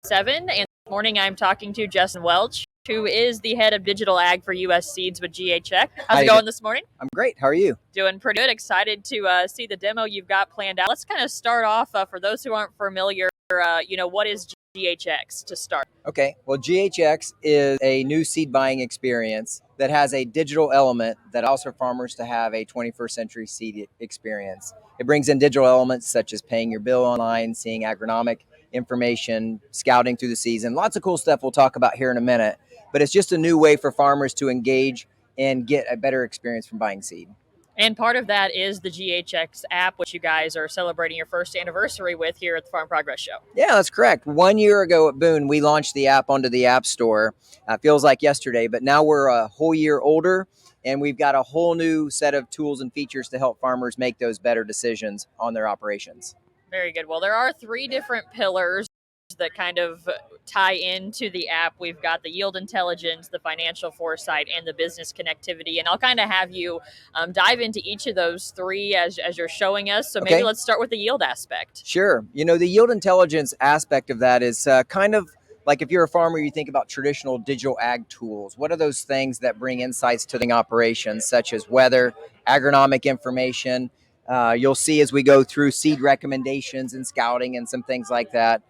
7. And this morning I'm talking to Justin Welch, who is the head of digital ag for U.S. Seeds with GHX. How's it going this morning? I'm great. How are you? Doing pretty good. Excited to see the demo you've got planned out. Let's kind of start off for those who aren't familiar. What is GHX to start? Okay. Well, GHX is a new seed buying experience that has a digital element that allows for farmers to have a 21st century seed experience. It brings in digital elements such as paying your bill online, seeing agronomic information, scouting through the season. Lots of cool stuff we'll talk about here in a minute. But it's just a new way for farmers to engage and get a better experience from buying seed. And part of that is the GHX app, which you guys are celebrating your first anniversary with here at the Farm Progress Show. Yeah, that's correct. 1 year ago at Boone, we launched the app onto the App Store. Feels like yesterday, but now we're a whole year older, and we've got a whole new set of tools and features to help farmers make those better decisions on their operations. Very good. Well, there are 3 different pillars that kind of tie into the app. We've got the yield intelligence, the financial foresight, and the business connectivity. And I'll kind of have you dive into each of those 3 as you're showing us. So maybe let's start with the yield aspect. Sure. The yield intelligence aspect of that is kind of like if you're a farmer, you think about traditional digital ag tools. What are those things that bring insights to the operations, such as weather, agronomic information? You'll see as we go through seed recommendations and scouting and some things like that.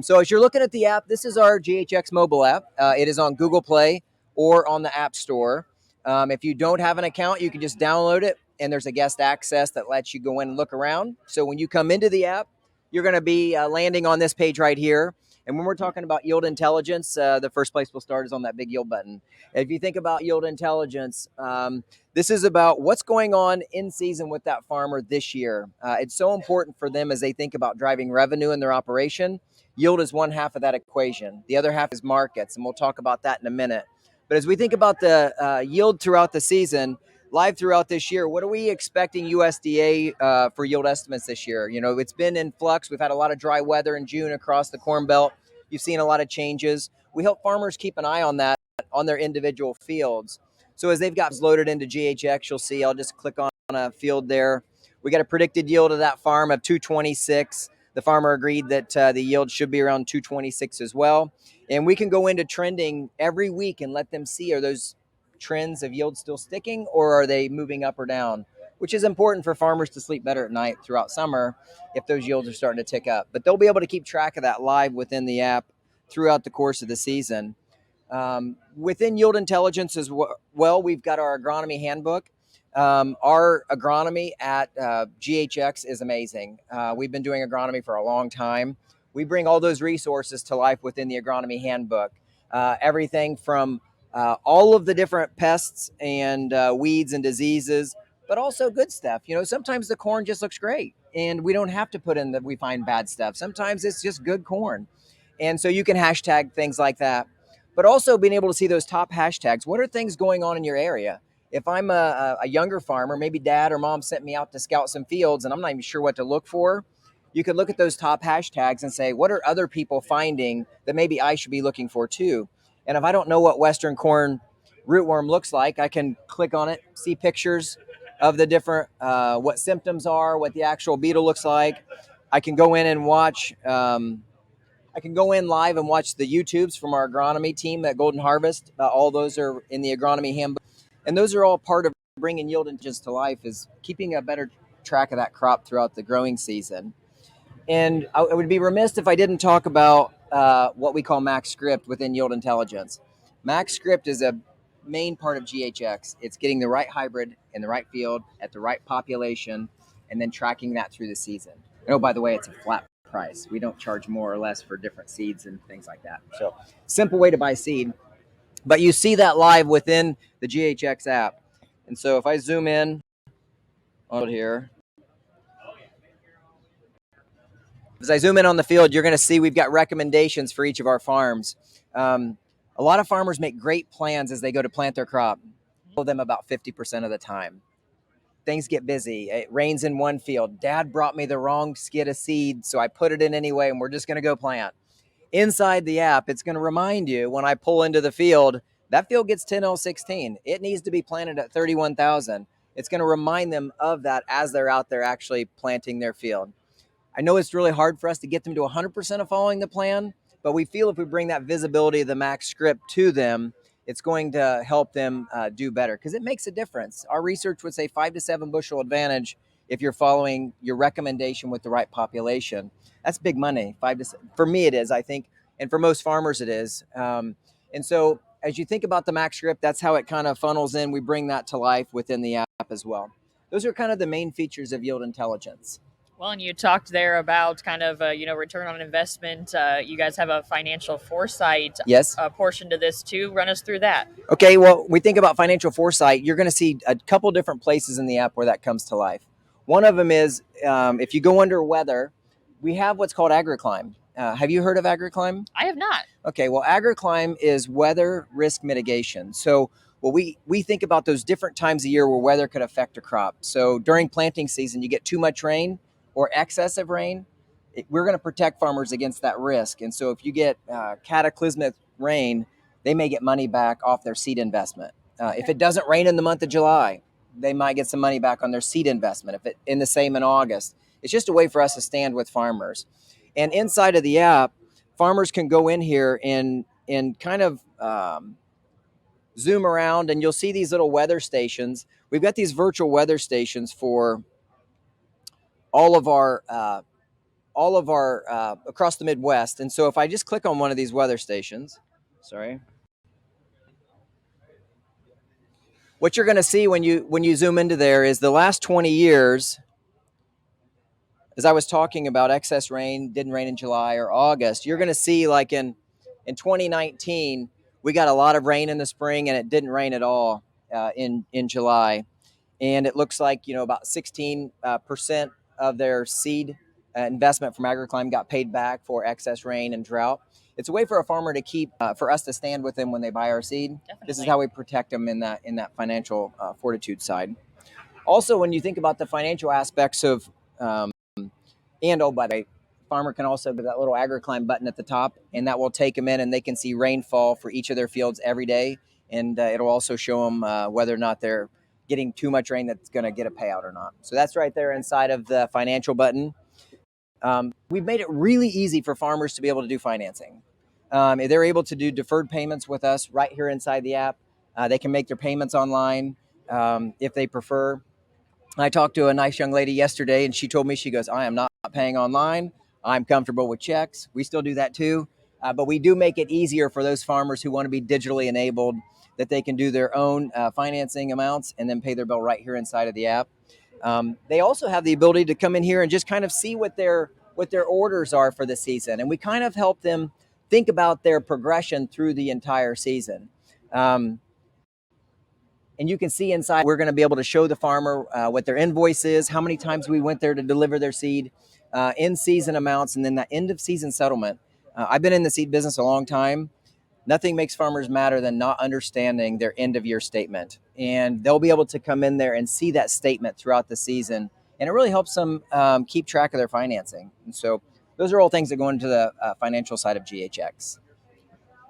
So as you're looking at the app, this is our GHX mobile app. It is on Google Play or on the App Store. If you don't have an account, you can just download it, and there's a guest access that lets you go in and look around. So when you come into the app, you're going to be landing on this page right here. And when we're talking about yield intelligence, the first place we'll start is on that big yield button. If you think about yield intelligence, this is about what's going on in season with that farmer this year. It's so important for them as they think about driving revenue in their operation. Yield is one half of that equation. The other half is markets, and we'll talk about that in a minute. But as we think about the yield throughout the season, live throughout this year, what are we expecting USDA for yield estimates this year? It's been in flux. We've had a lot of dry weather in June across the Corn Belt. You've seen a lot of changes. We help farmers keep an eye on that on their individual fields. So as they've got loaded into GHX, you'll see, I'll just click on a field there. We got a predicted yield of that farm of 226. The farmer agreed that the yield should be around 226 as well. And we can go into trending every week and let them see, are those trends of yield still sticking, or are they moving up or down, which is important for farmers to sleep better at night throughout summer if those yields are starting to tick up. But they'll be able to keep track of that live within the app throughout the course of the season. Within yield intelligence as well, we've got our agronomy handbook. Our agronomy at GHX is amazing. We've been doing agronomy for a long time. We bring all those resources to life within the agronomy handbook. Everything from all of the different pests and weeds and diseases, but also good stuff. Sometimes the corn just looks great, and we don't have to put in that we find bad stuff. Sometimes it's just good corn. And so you can hashtag things like that. But also being able to see those top hashtags. What are things going on in your area? If I'm a younger farmer, maybe dad or mom sent me out to scout some fields and I'm not even sure what to look for, you could look at those top hashtags and say, what are other people finding that maybe I should be looking for too? And if I don't know what Western corn rootworm looks like, I can click on it, see pictures of the different, what symptoms are, what the actual beetle looks like. I can go in and watch, I can go in live and watch the YouTubes from our agronomy team at Golden Harvest. All those are in the agronomy handbook. And those are all part of bringing yield intelligence to life, is keeping a better track of that crop throughout the growing season. And I would be remiss if I didn't talk about what we call Max Script within yield intelligence. Max Script is a main part of GHX. It's getting the right hybrid in the right field at the right population and then tracking that through the season. And oh, by the way, it's a flat price. We don't charge more or less for different seeds and things like that. So simple way to buy seed. But you see that live within the GHX app. And so if I zoom in on here, as I zoom in on the field, you're going to see we've got recommendations for each of our farms. A lot of farmers make great plans as they go to plant their crop. Pull them about 50% of the time. Things get busy. It rains in one field. Dad brought me the wrong skid of seed, so I put it in anyway, and we're just going to go plant. Inside the app, it's going to remind you when I pull into the field, that field gets 10L16. It needs to be planted at 31,000. It's going to remind them of that as they're out there actually planting their field. I know it's really hard for us to get them to 100% of following the plan, But we feel if we bring that visibility of the max script to them, it's going to help them do better because it makes a difference. Our research would say 5 to 7 bushel advantage if you're following your recommendation with the right population. That's big money. For me, it is, I think, and for most farmers, it is. And so, as you think about the max script, that's how it kind of funnels in. We bring that to life within the app as well. Those are kind of the main features of yield intelligence. Well, and you talked there about kind of return on investment. You guys have a financial foresight Yes. Portion to this too. Run us through that. Okay. Well, we think about financial foresight. You're going to see a couple different places in the app where that comes to life. One of them is if you go under weather, we have what's called AgriClimb. Have you heard of AgriClimb? I have not. Okay. Well, AgriClimb is weather risk mitigation. So we think about those different times of year where weather could affect a crop. So during planting season, you get too much rain or excessive rain, we're going to protect farmers against that risk. And so if you get cataclysmic rain, they may get money back off their seed investment. If it doesn't rain in the month of July, they might get some money back on their seed investment. If it in the same in August, it's just a way for us to stand with farmers. And inside of the app, farmers can go in here and kind of zoom around, and you'll see these little weather stations. We've got these virtual weather stations for all of our across the Midwest. And so if I just click on one of these weather stations, what you're going to see when you zoom into there is the last 20 years. As I was talking about excess rain, didn't rain in July or August, you're going to see like in 2019, we got a lot of rain in the spring and it didn't rain at all in July. And it looks like, about 16% of their seed investment from AgriClimb got paid back for excess rain and drought. It's a way for a farmer to keep, for us to stand with them when they buy our seed. Definitely. This is how we protect them in that financial fortitude side. Also, when you think about the financial aspects of, by the way, farmer can also get that little AgriClimb button at the top, and that will take them in, and they can see rainfall for each of their fields every day, and it'll also show them whether or not they're getting too much rain that's going to get a payout or not. So that's right there inside of the financial button. We've made it really easy for farmers to be able to do financing. They're able to do deferred payments with us right here inside the app. They can make their payments online if they prefer. I talked to a nice young lady yesterday, and she told me, she goes, I am not paying online. I'm comfortable with checks. We still do that too. But we do make it easier for those farmers who want to be digitally enabled, that they can do their own financing amounts and then pay their bill right here inside of the app. They also have the ability to come in here and just kind of see what their orders are for the season. And we kind of help them think about their progression through the entire season. And you can see inside, we're going to be able to show the farmer what their invoice is, how many times we went there to deliver their seed, in-season amounts, and then that end-of-season settlement. I've been in the seed business a long time. Nothing makes farmers madder than not understanding their end-of-year statement. And they'll be able to come in there and see that statement throughout the season. And it really helps them keep track of their financing. And so those are all things that go into the financial side of GHX.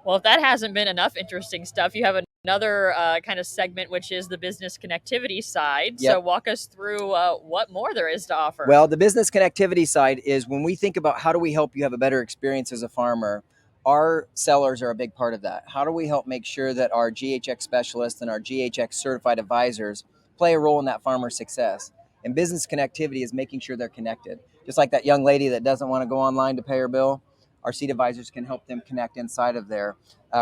Well, if that hasn't been enough interesting stuff, you have another kind of segment, which is the business connectivity side. Yep. So walk us through what more there is to offer. Well, the business connectivity side is when we think about how do we help you have a better experience as a farmer, our sellers are a big part of that. How do we help make sure that our GHX specialists and our GHX certified advisors play a role in that farmer's success? And business connectivity is making sure they're connected. Just like that young lady that doesn't want to go online to pay her bill, our seed advisors can help them connect inside of there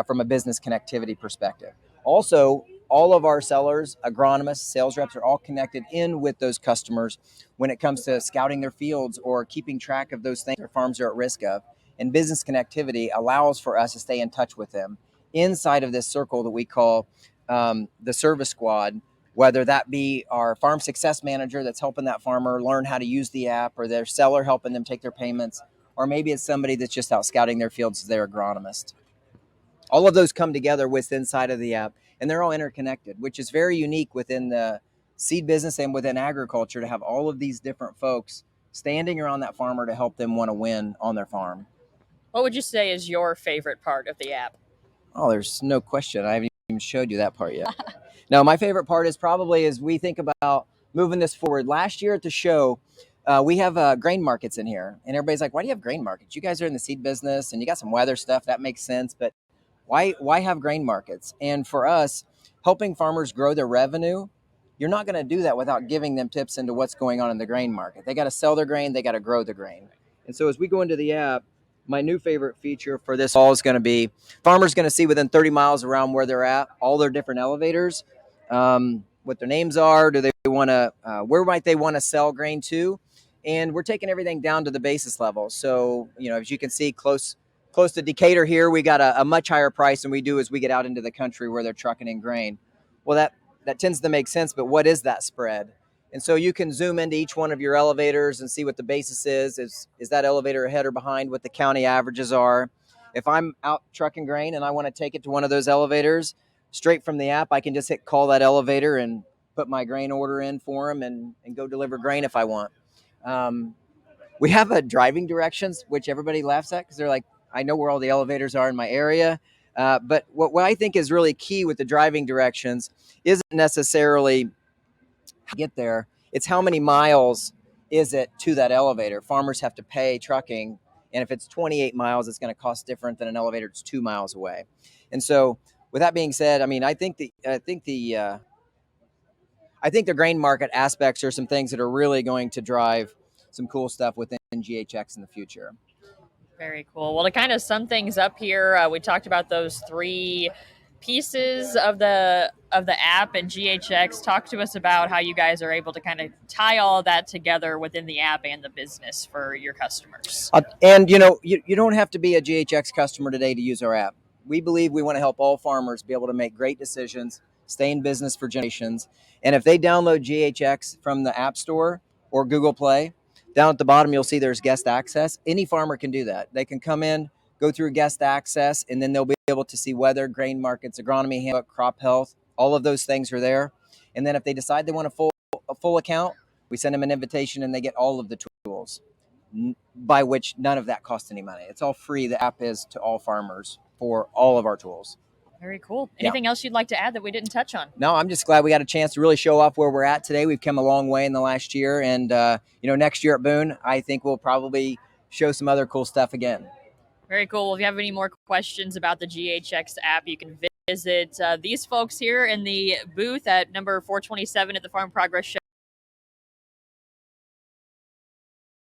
from a business connectivity perspective. Also, all of our sellers, agronomists, sales reps are all connected in with those customers when it comes to scouting their fields or keeping track of those things their farms are at risk of. And business connectivity allows for us to stay in touch with them inside of this circle that we call the service squad, whether that be our farm success manager that's helping that farmer learn how to use the app, or their seller helping them take their payments, or maybe it's somebody that's just out scouting their fields as their agronomist. All of those come together with inside of the app, and they're all interconnected, which is very unique within the seed business and within agriculture, to have all of these different folks standing around that farmer to help them want to win on their farm. What would you say is your favorite part of the app? Oh, there's no question. I haven't even showed you that part yet. No, my favorite part is probably as we think about moving this forward. Last year at the show, We have grain markets in here, and everybody's like, "Why do you have grain markets? You guys are in the seed business, and you got some weather stuff. That makes sense, but why have grain markets?" And for us, helping farmers grow their revenue, you're not going to do that without giving them tips into what's going on in the grain market. They got to sell their grain, they got to grow the grain. And so as we go into the app, my new favorite feature for this all is going to be farmers going to see within 30 miles around where they're at, all their different elevators, what their names are. Do they want to? Where might they want to sell grain to? And we're taking everything down to the basis level. So as you can see, close to Decatur here, we got a much higher price than we do as we get out into the country where they're trucking in grain. Well, that tends to make sense, but what is that spread? And so you can zoom into each one of your elevators and see what the basis is. Is that elevator ahead or behind what the county averages are? If I'm out trucking grain and I want to take it to one of those elevators, straight from the app, I can just hit call that elevator and put my grain order in for them and go deliver grain if I want. We have a driving directions, which everybody laughs at because they're like, I know where all the elevators are in my area. But what I think is really key with the driving directions isn't necessarily how to get there. It's how many miles is it to that elevator. Farmers have to pay trucking. And if it's 28 miles, it's going to cost different than an elevator that's 2 miles away. And so with that being said, I mean, I think the grain market aspects are some things that are really going to drive some cool stuff within GHX in the future. Very cool. Well, to kind of sum things up here, we talked about those three pieces of the app and GHX. Talk to us about how you guys are able to kind of tie all that together within the app and the business for your customers. And you don't have to be a GHX customer today to use our app. We believe we want to help all farmers be able to make great decisions, stay in business for generations. And if they download GHX from the App Store or Google Play, down at the bottom, you'll see there's guest access. Any farmer can do that. They can come in, go through guest access, and then they'll be able to see weather, grain markets, agronomy handbook, crop health. All of those things are there. And then if they decide they want a full account, we send them an invitation and they get all of the tools, by which none of that costs any money. It's all free. The app is to all farmers for all of our tools. Very cool. Anything else you'd like to add that we didn't touch on? No, I'm just glad we got a chance to really show off where we're at today. We've come a long way in the last year. And, next year at Boone, I think we'll probably show some other cool stuff again. Very cool. Well, if you have any more questions about the GHX app, you can visit these folks here in the booth at number 427 at the Farm Progress Show.